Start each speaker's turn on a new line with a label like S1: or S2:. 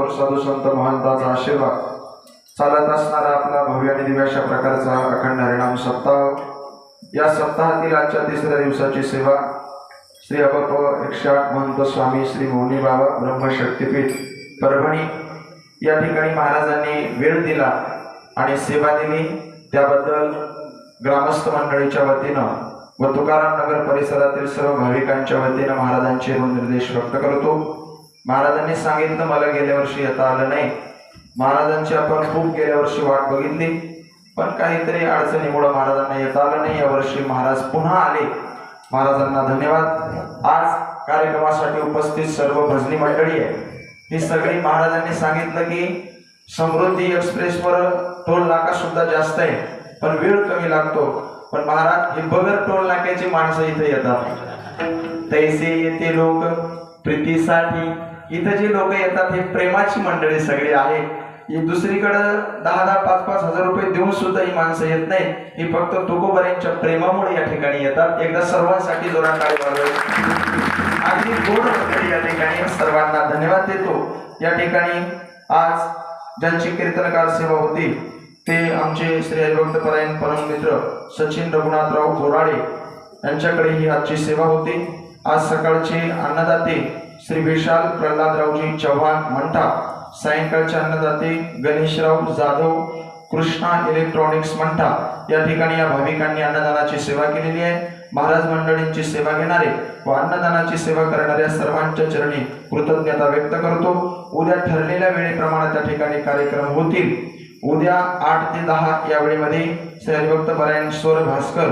S1: थोर साधू संत महंतांचा आशीर्वाद चालत असणारा आपला भव्य आणि दिव्य अशा प्रकारचा अखंड हरिनाम सप्ताह। या सप्ताहातील आजच्या तिसऱ्या दिवसाची सेवा श्री अबप 108 महंत स्वामी श्री मौनी बाबा ब्रह्मशक्तीपीठ परभणी या ठिकाणी महाराजांनी वेळ दिला आणि सेवा दिली, त्याबद्दल ग्रामस्थ मंडळीच्या वतीनं व तुकाराम नगर परिसरातील सर्व भाविकांच्या वतीनं महाराजांचे निर्देश व्यक्त करतो। महाराजांनी सांगितलं, मला गेल्या वर्षी येता आलं नाही। महाराजांची आपण खूप गेल्या वर्षी वाट बघितली, पण काहीतरी अडचणीमुळे महाराजांना येता आलं नाही। यावर्षी महाराज पुन्हा आले, महाराजांना धन्यवाद। आज कार्यक्रमासाठी उपस्थित सर्व भजनी मंडळी आहे, ही सगळी महाराजांनी सांगितलं की समृद्धी एक्सप्रेसवर टोल नाका सुद्धा जास्त आहे, पण वेळ कमी लागतो, पण महाराज हे बगर टोल नाक्याची माणसं इथे येतात। तैसे येते लोक प्रीतीसाठी, इथं जी लोक येतात हे प्रेमाची मंडळी सगळी आहे। ही दुसरीकडे 10-10, 5-5 हजार रुपये देऊन सुद्धा ही माणसं येत नाही, ही फक्त तुकोबारांच्या प्रेमामुळे या ठिकाणी येतात। एकदा सर्वांसाठी जोरात टाळी वाजवा। अगदी गोड मंडळी या ठिकाणी, सर्वांना धन्यवाद देतो। या ठिकाणी आज ज्यांची कीर्तनकार सेवा होती ते आमचे श्री हरिभक्तपरायण परममित्र सचिन रघुनाथराव बोराडे यांच्याकडे ही आजची सेवा होती। आज सकाळचे अन्नदाते श्री विशाल प्रल्हादरावजी चव्हाण मंठा, सायंकाळचे अन्नदाते गणेशराव जाधव कृष्णा इलेक्ट्रॉनिक्स मंठा या ठिकाणी या भाविकांनी अन्नदानाची सेवा केलेली आहे। महाराज मंडळींची सेवा घेणारे व अन्नदानाची सेवा करणाऱ्या सर्वांच्या चरणी कृतज्ञता व्यक्त करतो। उद्या ठरलेल्या वेळेप्रमाणे त्या ठिकाणी कार्यक्रम होतील। उद्या 8 ते 10 या वेळेमध्ये श्री हरिभक्तपरायण स्वर भास्कर